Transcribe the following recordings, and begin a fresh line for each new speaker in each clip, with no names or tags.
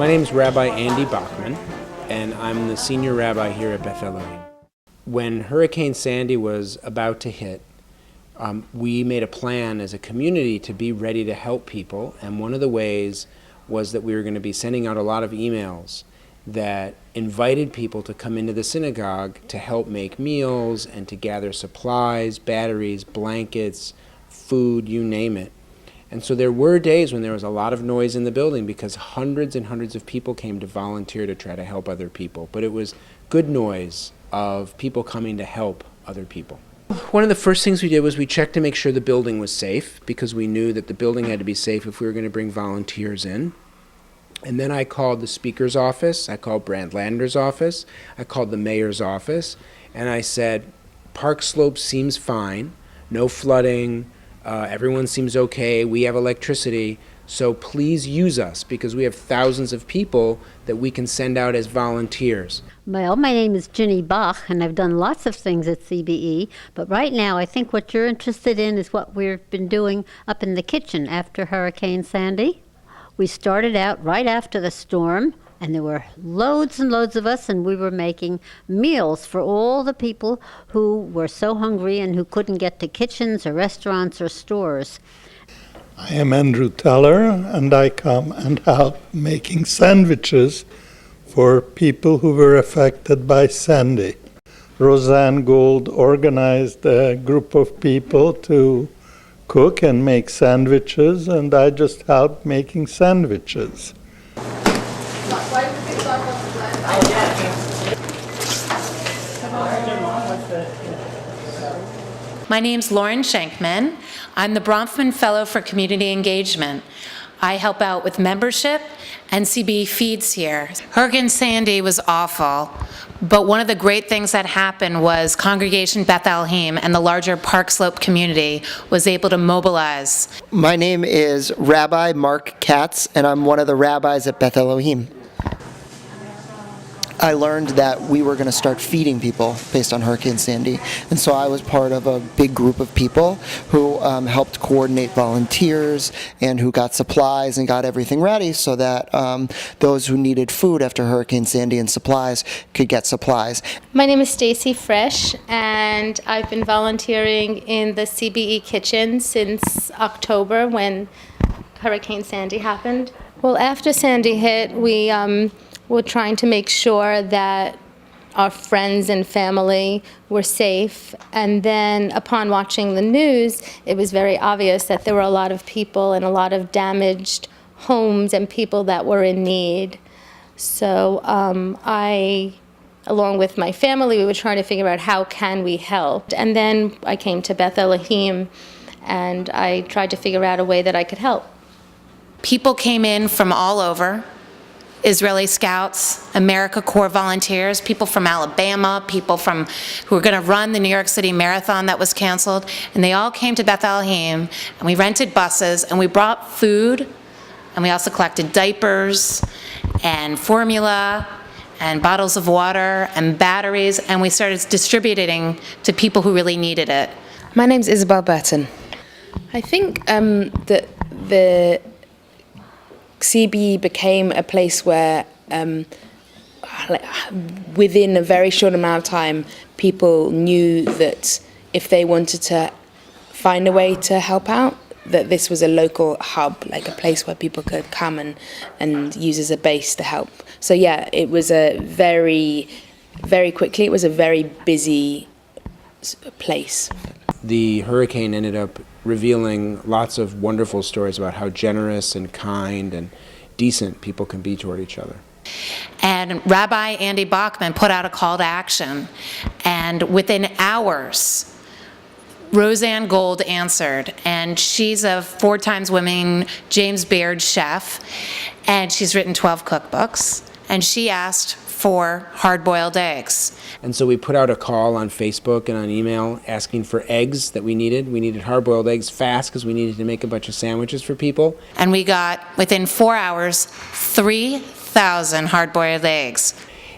My name is Rabbi Andy Bachman, and I'm the senior rabbi here at Beth Elohim. When Hurricane Sandy was about to hit, we made a plan as a community to be ready to help people, and one of the ways was that we were going to be sending out a lot of emails that invited people to come into the synagogue to help make meals and to gather supplies, batteries, blankets, food, you name it. And so there were days when there was a lot of noise in the building because hundreds and hundreds of people came to volunteer to try to help other people. But it was good noise of people coming to help other people. One of the first things we did was we checked to make sure the building was safe, because we knew that the building had to be safe if we were going to bring volunteers in. And then I called the speaker's office, I called Brand Lander's office, I called the mayor's office, and I said, Park Slope seems fine, no flooding, everyone seems okay, we have electricity, so please use us, because we have thousands of people that we can send out as volunteers.
Well, my name is Ginny Bach, and I've done lots of things at CBE, but right now I think what you're interested in is what we've been doing up in the kitchen after Hurricane Sandy. We started out right after the storm, and there were loads and loads of us, and we were making meals for all the people who were so hungry and who couldn't get to kitchens or restaurants or stores.
I am Andrew Teller, and I come and help making sandwiches for people who were affected by Sandy. Roseanne Gould organized a group of people to cook and make sandwiches, and I just helped making sandwiches.
My name's Lauren Schenkman. I'm the Bronfman Fellow for Community Engagement. I help out with membership and CBE feeds here. Hurricane Sandy was awful, but one of the great things that happened was Congregation Beth Elohim and the larger Park Slope community was able to mobilize.
My name is Rabbi Mark Katz, and I'm one of the rabbis at Beth Elohim. I learned that we were going to start feeding people based on Hurricane Sandy, and so I was part of a big group of people who helped coordinate volunteers and who got supplies and got everything ready so that those who needed food after Hurricane Sandy and supplies could get supplies.
My name is Stacy Fresh, and I've been volunteering in the CBE kitchen since October when Hurricane Sandy happened. Well, after Sandy hit, we're trying to make sure that our friends and family were safe. And then upon watching the news, it was very obvious that there were a lot of people and a lot of damaged homes and people that were in need. So I, along with my family, we were trying to figure out how can we help. And then I came to Beth Elohim, and I tried to figure out a way that I could help.
People came in from all over. Israeli Scouts, AmeriCorps volunteers, people from Alabama, people who were going to run the New York City Marathon that was canceled, and they all came to Beth Elohim, and we rented buses, and we brought food, and we also collected diapers, and formula, and bottles of water, and batteries, and we started distributing to people who really needed it.
My name's Isabel Burton. I think that the CBE became a place where within a very short amount of time, people knew that if they wanted to find a way to help out, that this was a local hub, like a place where people could come and use as a base to help. So yeah, it was very quickly, it was a very busy place.
The hurricane ended up revealing lots of wonderful stories about how generous and kind and decent people can be toward each other.
And Rabbi Andy Bachman put out a call to action, and within hours, Roseanne Gould answered, and she's a 4-time winning James Beard chef, and she's written 12 cookbooks, and she asked for hard-boiled eggs.
And so we put out a call on Facebook and on email asking for eggs that we needed. We needed hard-boiled eggs fast because we needed to make a bunch of sandwiches for people.
And we got, within 4 hours, 3,000 hard-boiled eggs.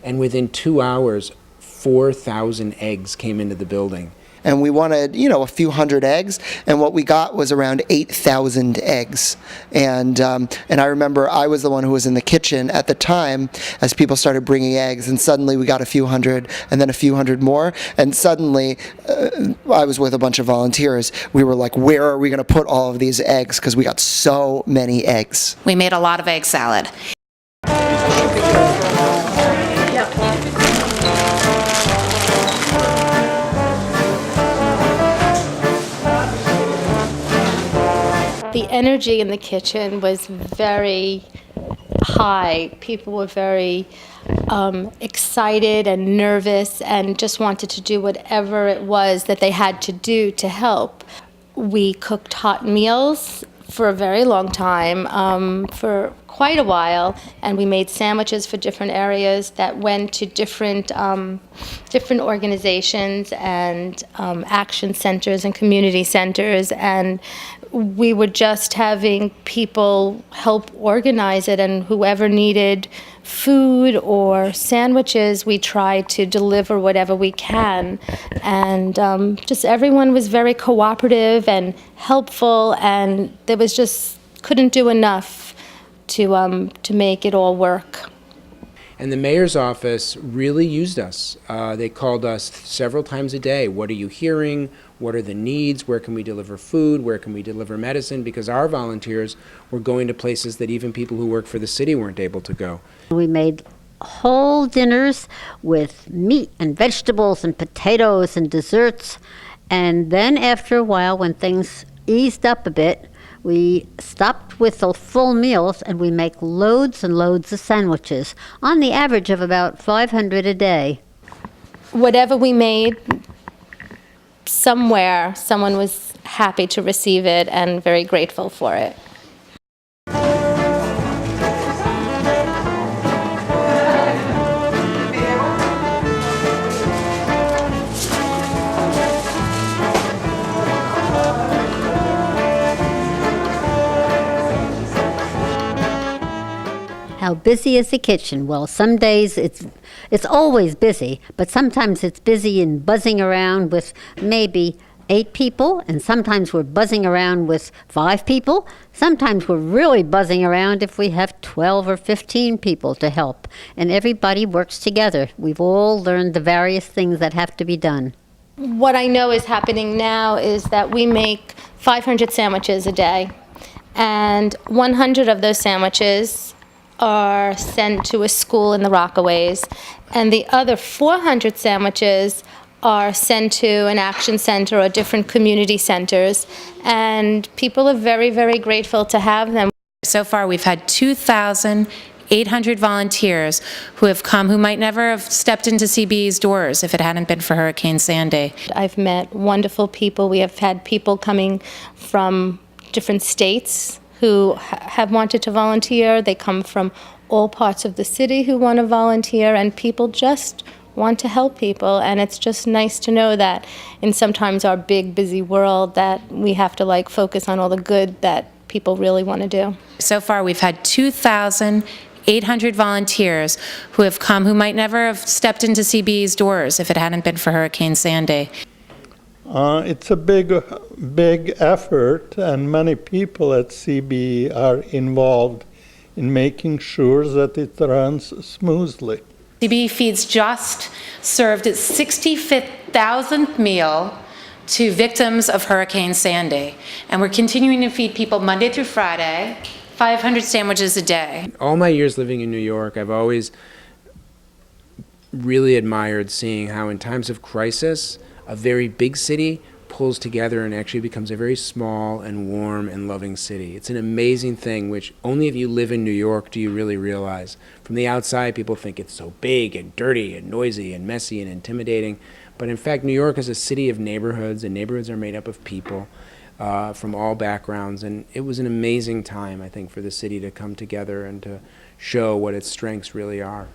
And within 2 hours, 4,000 eggs came into the building.
and we wanted, a few hundred eggs, and what we got was around 8,000 eggs. And I remember I was the one who was in the kitchen at the time as people started bringing eggs, and suddenly we got a few hundred, and then a few hundred more, and suddenly I was with a bunch of volunteers. We were like, where are we going to put all of these eggs? Because we got so many eggs.
We made a lot of egg salad.
The energy in the kitchen was very high. People were very excited and nervous and just wanted to do whatever it was that they had to do to help. We cooked hot meals for a very long time, for quite a while, and we made sandwiches for different areas that went to different organizations and action centers and community centers, and we were just having people help organize it, and whoever needed food or sandwiches, we tried to deliver whatever we can. And just everyone was very cooperative and helpful, and there was just couldn't do enough to make it all work.
And the mayor's office really used us. They called us several times a day. What are you hearing? What are the needs? Where can we deliver food? Where can we deliver medicine? Because our volunteers were going to places that even people who work for the city weren't able to go.
We made whole dinners with meat and vegetables and potatoes and desserts. And then after a while, when things eased up a bit, we stopped with the full meals, and we make loads and loads of sandwiches, on the average of about 500 a day.
Whatever we made, somewhere someone was happy to receive it and very grateful for it.
How busy is the kitchen? Well, some days it's always busy, but sometimes it's busy and buzzing around with maybe 8 people, and sometimes we're buzzing around with 5 people. Sometimes we're really buzzing around if we have 12 or 15 people to help, and everybody works together. We've all learned the various things that have to be done.
What I know is happening now is that we make 500 sandwiches a day, and 100 of those sandwiches are sent to a school in the Rockaways, and the other 400 sandwiches are sent to an action center or different community centers, and people are very, very grateful to have them.
So far, we've had 2,800 volunteers who have come who might never have stepped into CBE's doors if it hadn't been for Hurricane Sandy.
I've met wonderful people. We have had people coming from different states who have wanted to volunteer. They come from all parts of the city who want to volunteer, and people just want to help people. And it's just nice to know that in sometimes our big, busy world that we have to focus on all the good that people really want to do.
So far, we've had 2,800 volunteers who have come who might never have stepped into CBE's doors if it hadn't been for Hurricane Sandy.
It's a big effort, and many people at CBE are involved in making sure that it runs smoothly.
CBE Feeds just served its 65,000th meal to victims of Hurricane Sandy, and we're continuing to feed people Monday through Friday, 500 sandwiches a day.
All my years living in New York, I've always really admired seeing how in times of crisis, a very big city pulls together and actually becomes a very small and warm and loving city. It's an amazing thing, which only if you live in New York do you really realize. From the outside, people think it's so big and dirty and noisy and messy and intimidating. But in fact, New York is a city of neighborhoods, and neighborhoods are made up of people from all backgrounds. And it was an amazing time, I think, for the city to come together and to show what its strengths really are.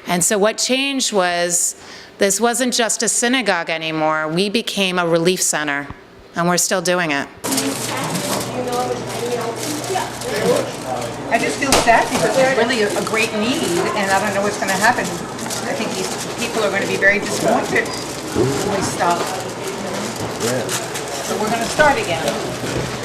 And so what changed was, this wasn't just a synagogue anymore. We became a relief center, and we're still doing it.
I just feel sad because there's really a great need, and I don't know what's going to happen. I think these people are going to be very disappointed when we stop. So we're going to start again.